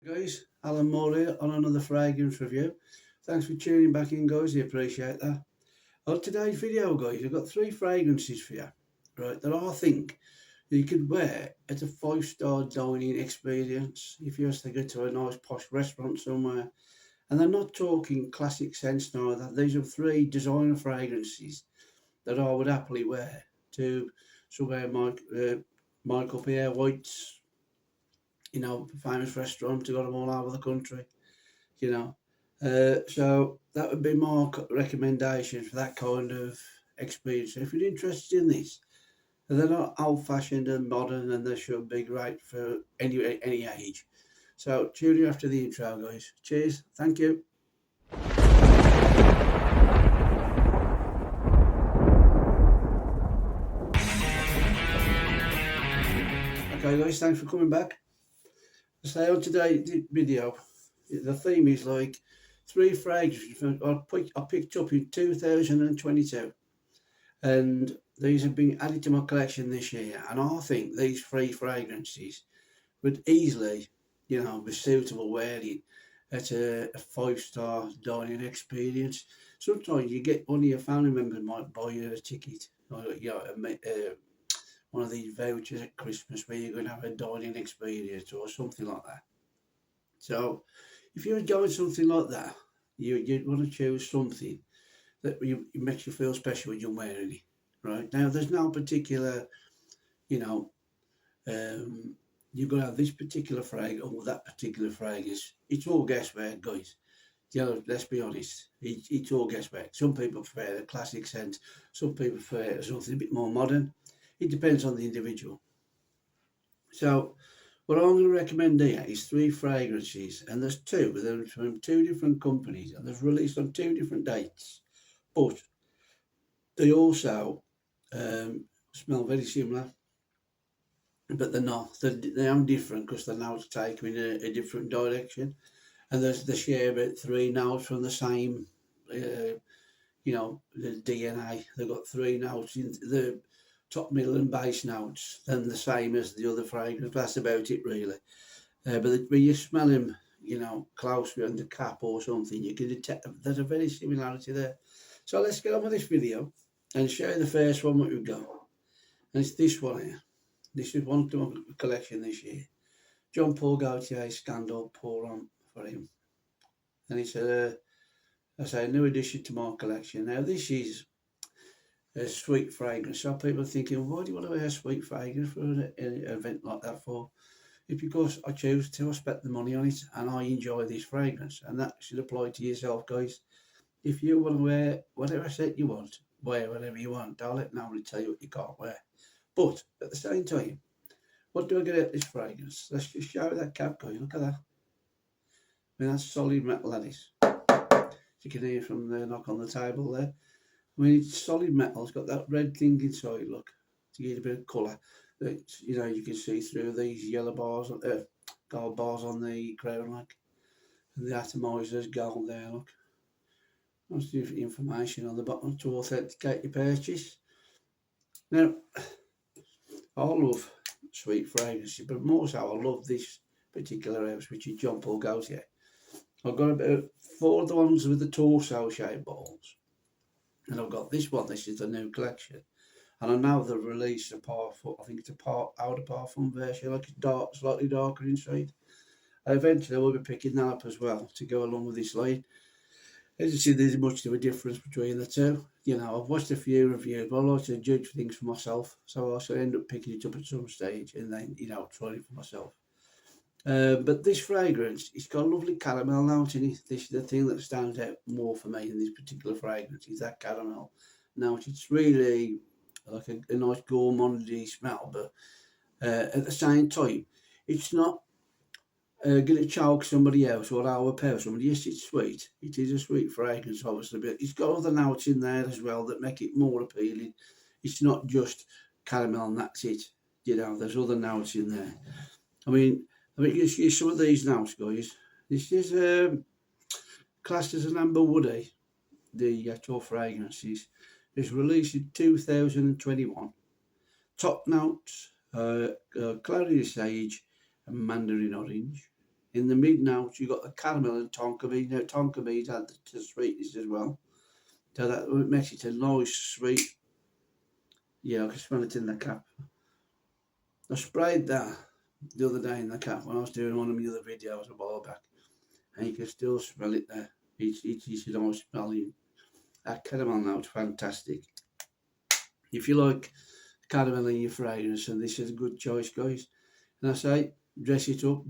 Guys, Alan Moore here on another fragrance review. Thanks for tuning back in, guys. I appreciate that. On today's video, guys, I've got three fragrances for you, right, that I think you could wear at a five-star dining experience if you was to go to a nice posh restaurant somewhere. And I'm not talking classic scents neither. These are three designer fragrances that I would happily wear to somewhere Michael Pierre White's, famous restaurant. I've got them all over the country you know. So that would be my recommendation for that kind of experience. So if you're interested in this, they're not old-fashioned and modern, and they should be great for any age. So tune in after the intro, guys. Cheers. Thank you. Okay, guys. Thanks for coming back. So on today's video, the theme is like three fragrances I picked up in 2022. And these have been added to my collection this year, and I think these three fragrances would easily, be suitable wearing at a five-star dining experience. Sometimes you get one of your family members might buy you a ticket, or one of these vouchers at Christmas where you're going to have a dining experience or something like that. So, if you're enjoying something like that, you want to choose something that makes you feel special when you're wearing it. Right now, there's no particular, you know, you're gonna have this particular fragrance or that particular fragrance. It's all guesswork, guys. Let's be honest. It's all guesswork. Some people prefer the classic scent. Some people prefer something a bit more modern. It depends on the individual. So, what I'm going to recommend here is three fragrances, and there's two. They're from two different companies, and they're released on two different dates. But they also smell very similar, but they're not. They are different because they're now taken in a different direction. And they share about three notes from the same, the DNA. They've got three notes in the top, middle, and base notes, then the same as the other fragrance. That's about it, really. But when you smell them, close behind the cap or something, you can detect there's a very similarity there. So let's get on with this video and show you the first one that we've got. And it's this one here. This is one to my collection this year. John Paul Gaultier Scandal pour on for him. And it's a new addition to my collection. Now this is a sweet fragrance. Some people are thinking, why do you want to wear a sweet fragrance for an event like that for? It's because I choose to, I spent the money on it, and I enjoy this fragrance. And that should apply to yourself, guys. If you want to wear whatever set you want, wear whatever you want. I'll let nobody tell you what you can't wear. But at the same time, what do I get out of this fragrance? Let's just show that cap, guys. Look at that. I mean, that's solid metal, that is. As you can hear from the knock on the table there. I mean, it's solid metal. It's got that red thing inside, look, to give it a bit of colour. That, you can see through these yellow bars, gold bars on the crown, like. And the atomizer's gold there, look. Lots of information on the bottom to authenticate your purchase. Now, I love sweet fragrances, but more so I love this particular house, which is John Paul Gaultier. I've got about four of the ones with the torso shaped balls. And I've got this one, this is the new collection. And I know they've released a powerful, I think it's a outer parfum version, like it's dark, slightly darker inside. Eventually I will be picking that up as well to go along with this line. As you see, there's much of a difference between the two. I've watched a few reviews, but I like to judge things for myself. So I should end up picking it up at some stage and then, trying it for myself. But this fragrance, it's got a lovely caramel note in it. This is the thing that stands out more for me in this particular fragrance, is that caramel note. It's really like a nice gourmandy smell, but at the same time, it's not going to choke somebody else or overpower somebody. Yes, it's sweet. It is a sweet fragrance, obviously, but it's got other notes in there as well that make it more appealing. It's not just caramel and that's it. There's other notes in there. I mean, you see some of these notes, guys. This is classed as an amber woody, the actual fragrances. It's released in 2021. Top notes, clary sage and mandarin orange. In the mid notes, you got the caramel and tonka beans. Now, tonka beans add to the sweetness as well. So that makes it a nice, sweet. Yeah, I can smell it in the cap. I sprayed that the other day in the cap when I was doing one of my other videos a while back. And you can still smell it there. It's a nice smelling. That caramel note's fantastic. If you like caramel in your fragrance, and this is a good choice, guys. And I say, dress it up,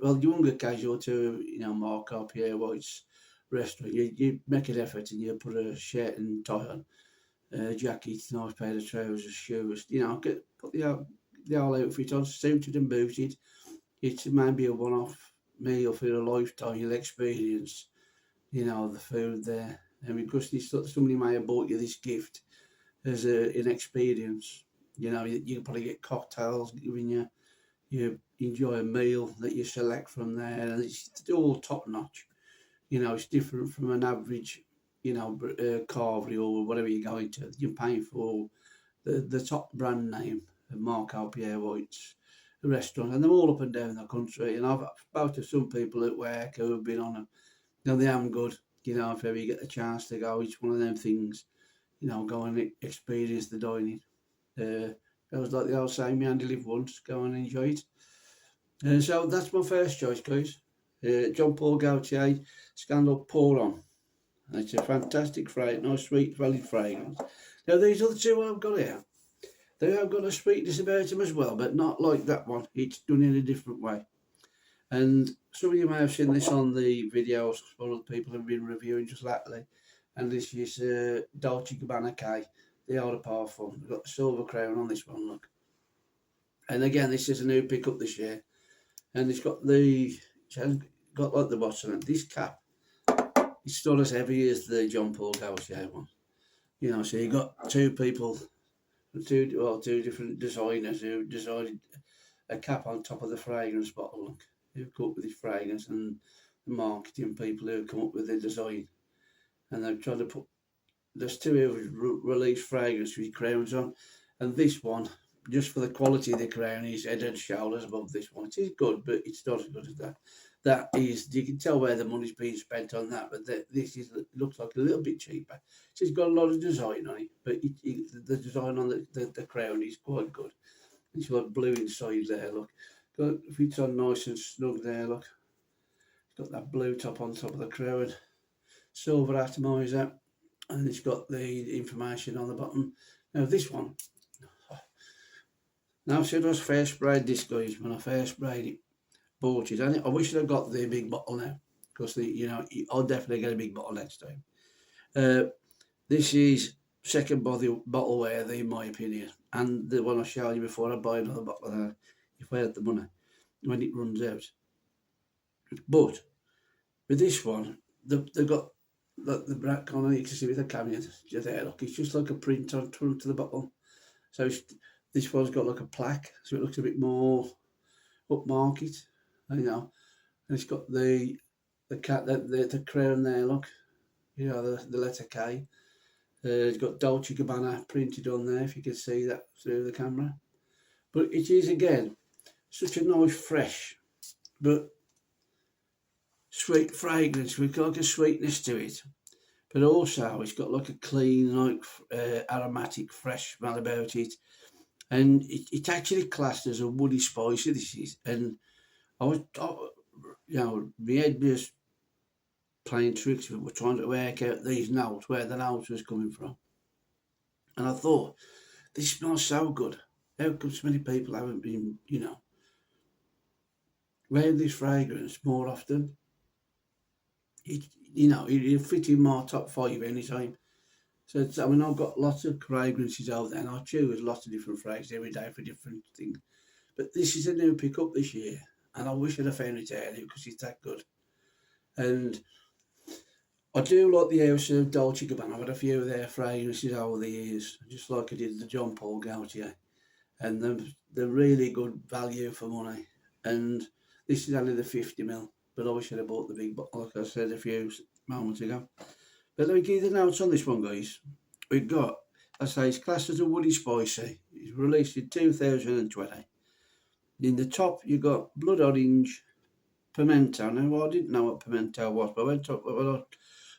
well, younger casual to, Marco Pierre White's restaurant. You make an effort and you put a shirt and tie on, jacket, nice pair of trousers, shoes, put the whole outfit on, suited and booted. It may be a one-off meal for a lifetime. You'll experience, the food there. And because somebody may have bought you this gift as an experience, you probably get cocktails given you enjoy a meal that you select from there, and it's all top notch. It's different from an average, carvery or whatever you're going to. You're paying for the top brand name of Marco Pierre White's restaurant, and they're all up and down the country. And I've spoken to some people at work who have been on them. They am good. If ever you get the chance to go, it's one of them things. Go and experience the dining. It was like the old saying, "Me only live once." Go and enjoy it. And so that's my first choice, guys. Jean Paul Gaultier Scandal Pour On. It's a fantastic fragrance, nice sweet valid fragrance. Now these other two I've got here, they have got a sweetness about them as well, but not like that one. It's done in a different way. And some of you may have seen this on the videos one of the people have been reviewing just lately. And this is Dolce Gabbana K, the Eau de Parfum. We've got the silver crown on this one, look. And again, this is a new pickup this year. And it's got like the bottom. This cap, it's not as heavy as the Jean Paul Gaultier one. So you got two people, two different designers who designed a cap on top of the fragrance bottle, look. Who come up with this fragrance, and the marketing people who come up with the design. And they've tried to put, there's two who release fragrance with crowns on, and this one, just for the quality of the crown, is head and shoulders above this one. It is good, but it's not as good as that. That is, you can tell where the money's being spent on that, but this looks like a little bit cheaper. It's got a lot of design on it, but the design on the crown is quite good. It's got blue inside there, look. Fits on nice and snug there, look. It's got that blue top on top of the crown, silver atomizer, and it's got the information on the bottom. Now this one, now should I first sprayed this, guys, when I first sprayed it, bought it, and I wish I'd got the big bottle now, because I'll definitely get a big bottle next time. This is second bottle worthy in my opinion, and the one I showed you before, I buy another bottle of that if I had the money when it runs out. But with this one, they've got the black on it. You can see with the camera there, look, it's just like a print on front of the bottle. So this one's got like a plaque, so it looks a bit more upmarket, and it's got the crown there, look, the letter K. It's got Dolce Gabbana printed on there, if you can see that through the camera. But it is, again, such a nice, fresh, but sweet fragrance. We've got like a sweetness to it. But also, it's got like a clean, like aromatic, fresh smell about it. And it's actually classed as a woody spicy, this is. And my head was playing tricks with it. We're trying to work out these notes, where the notes was coming from. And I thought, this smells so good. How come so many people haven't been, wearing this fragrance more often? It'll fit in my top 5 anytime. So I've got lots of fragrances out there, and I choose lots of different fragrances every day for different things. But this is a new pickup this year, and I wish I'd have found it earlier because it's that good. And I do like the house of Dolce Gabbana. I've had a few of their fragrances over the years, just like I did the Jean Paul Gaultier. And they're really good value for money. And this is only the 50ml, but I wish I'd have bought the big bottle, like I said a few moments ago. But let me give you the notes on this one, guys. We've got, it's classed as a woody spicy. It's released in 2020. In the top, you've got blood orange, pimento. Now, I didn't know what pimento was, but when I was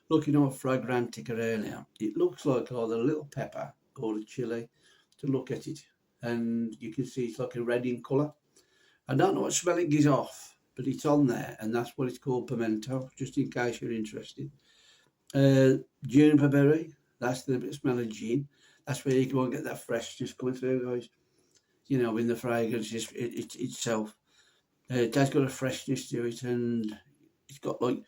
looking at Fragrantica earlier, it looks like either a little pepper or a chili to look at it. And you can see it's like a red in colour. I don't know what smell it gives off, but it's on there, and that's what it's called, pimento, just in case you're interested. Juniper berry, that's the smell of gin. That's where you go and get that freshness coming through, guys. You know, in the fragrance itself. It has got a freshness to it, and it's got like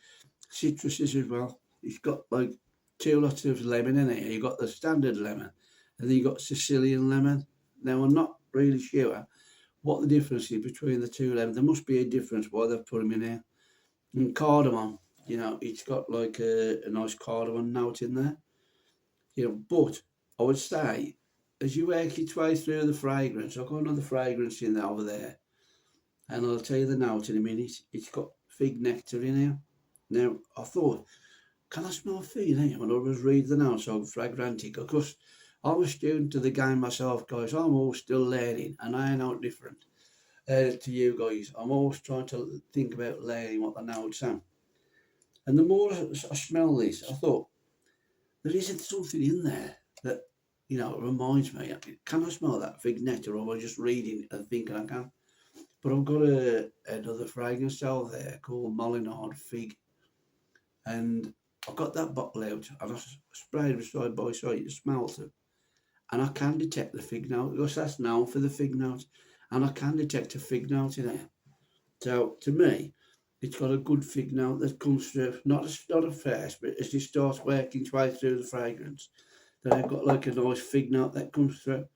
citruses as well. It's got like two lots of lemon in it. You've got the standard lemon, and then you've got Sicilian lemon. Now, I'm not really sure what the difference is between the two lemons. There must be a difference why they've put them in here. And cardamom, you know, it's got like a nice cardamom note in there. You know, but I would say, as you work your way through the fragrance, I've got another fragrance in there over there, and I'll tell you the note in a minute. It's got fig nectar in here. Now, I thought, can I smell fig in here? When I was reading the notes of Fragrantica, because I'm a student of the game myself, guys. I'm all still learning, and I ain't out different to you guys. I'm always trying to think about learning what the notes are. And the more I smell this, I thought, there isn't something in there that, you know, reminds me. Can I smell that fig nectar, or am I just reading and thinking I can? But I've got another fragrance out there called Molinard Fig, and I got that bottle out and I sprayed it side by side. It smells it, and I can detect the fig note, because that's known for the fig note, and I can detect a fig note in it. So to me, it's got a good fig note that comes through, not at first, but as it starts working its way through the fragrance, then I've got like a nice fig note that comes through.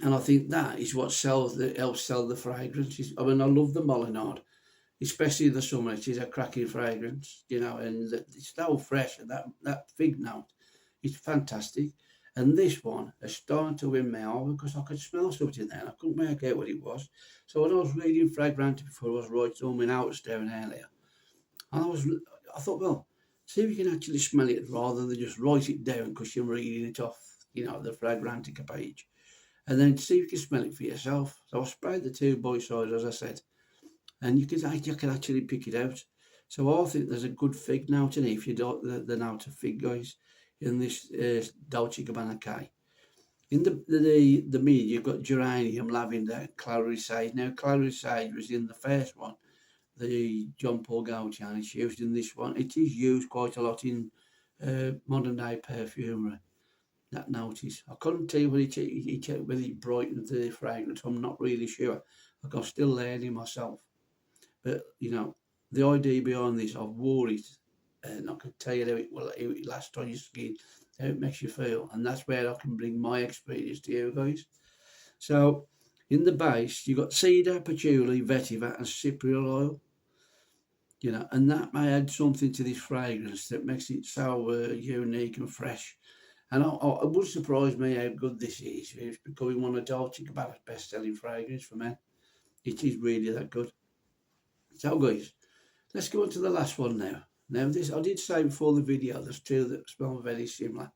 And I think that is what helps sell the fragrances. I mean, I love the Molinard, especially in the summer. It is a cracking fragrance, you know, and it's so fresh, and that fig note is fantastic. And this one is starting to win me over, because I could smell something there and I couldn't make out what it was. So when I was reading Fragrantica before, I was writing all my notes down earlier, and I thought, well, see if you can actually smell it rather than just write it down because you're reading it off, you know, the Fragrantica page. And then see if you can smell it for yourself. So I sprayed the two by side, as I said, and you can actually pick it out. So I think there's a good fig note in it, if you don't the note of fig, guys, in this Dolce Gabbana K. In the mid, you've got geranium, lavender, clary sage. Now, clary sage was in the first one, the John Paul Gaultier, and it's used in this one. It is used quite a lot in modern day perfumery. That notice, I couldn't tell you whether it brightens the fragrance. I'm not really sure. Like, I'm still learning myself. But you know, the idea behind this, I've wore it, and I can tell you how it lasts on your skin, how it makes you feel, and that's where I can bring my experience to you guys. So, in the base, you've got cedar, patchouli, vetiver, and cypriol oil. You know, and that may add something to this fragrance that makes it so unique and fresh. And it would surprise me how good this is. It's becoming one of Dolce Gabbana's best-selling fragrances for men. It is really that good. So, guys, let's go on to the last one now. Now, this, I did say before the video, there's two that smell very similar,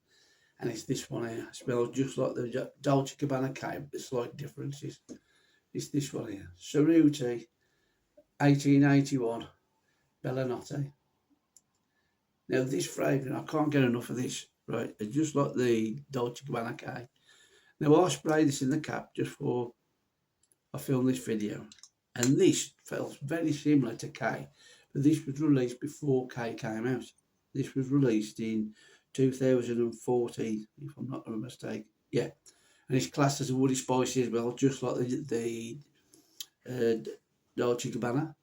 and it's this one here. It smells just like the Dolce Gabbana K, but there's slight differences. It's this one here, Cerruti, 1881, Bellinotte. Now, this fragrance, I can't get enough of this, right? It's just like the Dolce Gabbana K. Now, I sprayed this in the cap just before I filmed this video, and this felt very similar to K, but this was released before K came out. This was released in 2014, if I'm not mistaken. Yeah, and it's classed as a woody spicy as well, just like the Dolce Gabbana.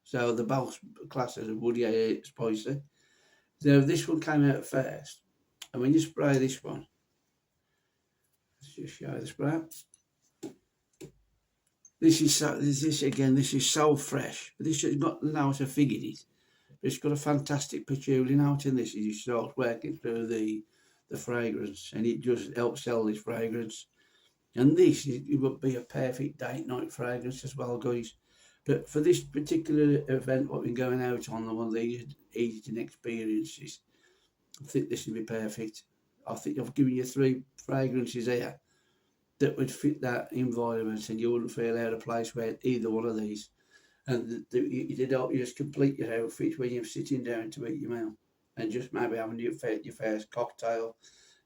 So they're both classed as a woody spicy. Now, this one came out first, and when you spray this one, let's just show the spray. This is so fresh, but this has got the note of fig in it. But it's got a fantastic patchouli note in this as you start working through the fragrance, and it just helps sell this fragrance. And this it would be a perfect date night fragrance as well, guys. But for this particular event, what we're going out on, one of these eating experiences, I think this would be perfect. I think I've given you 3 fragrances here that would fit that environment, and you wouldn't feel out of place with either one of these. And you just complete your outfit when you're sitting down to eat your meal, and just maybe having your first cocktail.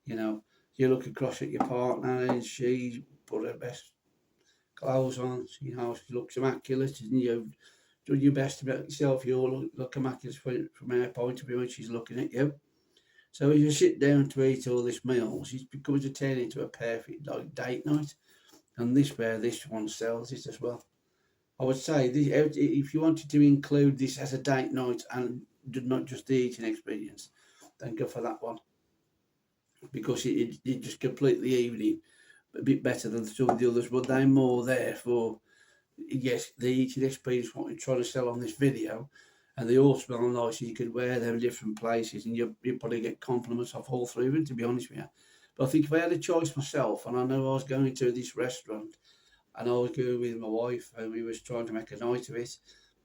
You know, you look across at your partner and she put her best clothes on. You know, she looks immaculate, and you've done your best about yourself. You all look immaculate from her point of view when she's looking at you. So as you sit down to eat all this meals, it becomes a turn into a perfect like date night, and this one sells it as well. I would say if you wanted to include this as a date night and not just the eating experience, then go for that one, because it just complete the evening a bit better than some of the others. But they're more there for, yes, the eating experience, what we're trying to sell on this video, and they all smell nice. You could wear them in different places, and you probably get compliments off all through them, to be honest with you. But I think if I had a choice myself, and I know I was going to this restaurant, and I was going with my wife, and we was trying to make a night of it,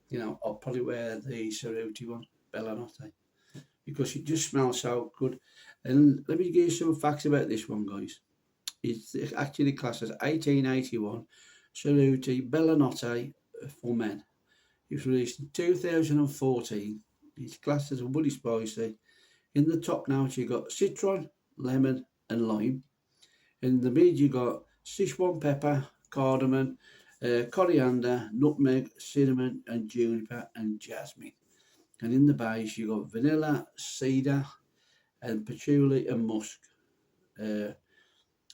you know, I'll probably wear the Cerruti one, Bellanotte, because it just smells so good. And let me give you some facts about this one, guys. It's actually classed as 1881 Cerruti Bellanotte for men. It was released in 2014. It's classed as a woody spicy. In the top notes you got citron, lemon and lime. In the mid you got Sichuan pepper, cardamom, coriander, nutmeg, cinnamon and juniper and jasmine. And in the base you got vanilla, cedar and patchouli and musk. Uh,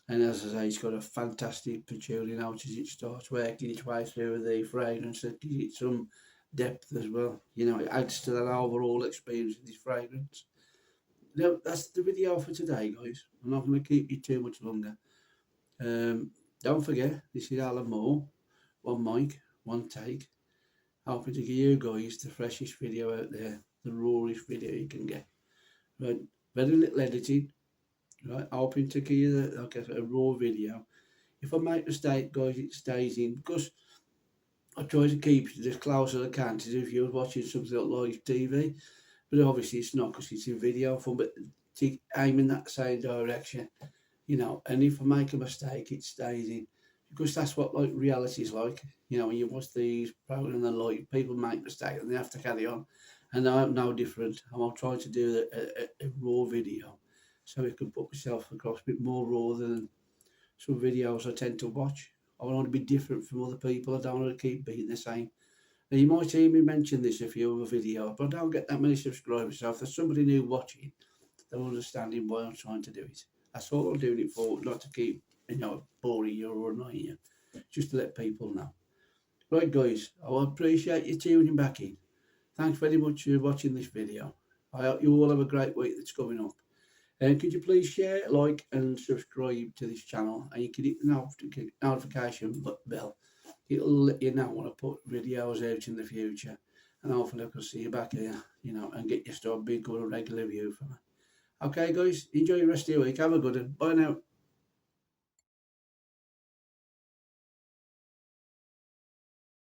and as I say, it's got a fantastic patchouli note as it starts working its way through the fragrance. It gives it some depth as well. You know, it adds to that overall experience of this fragrance. Now, that's the video for today, guys. I'm not going to keep you too much longer. Don't forget, this is Alan Moore. One mic, one take. Hoping to give you guys the freshest video out there, the rawest video you can get. Right, very little editing. Right, hoping to give you a raw video. If I make a mistake, guys, it stays in, because I try to keep it as close as I can to if you're watching something like live TV. But obviously it's not, because it's in video form, but to aim in that same direction, you know. And if I make a mistake, it stays in, because that's what like reality is like. You know, when you watch these programs and like, people make mistakes and they have to carry on. And I'm no different. I'm trying to do a raw video, so I can put myself across a bit more raw than some videos I tend to watch. I want to be different from other people. I don't want to keep being the same. Now, you might hear me mention this in a few other videos, but I don't get that many subscribers. So if there's somebody new watching, they're understanding why I'm trying to do it. That's all I'm doing it for, not to keep, you know, boring you or annoying you, just to let people know. Right, guys, I appreciate you tuning back in. Thanks very much for watching this video. I hope you all have a great week that's coming up. And could you please share, like and subscribe to this channel, and you can hit the notification bell. It'll let you know when I put videos out in the future, and hopefully I can see you back here, you know, and get you started being a regular view for me. Okay guys, enjoy the rest of your week. Have a good one. Bye now.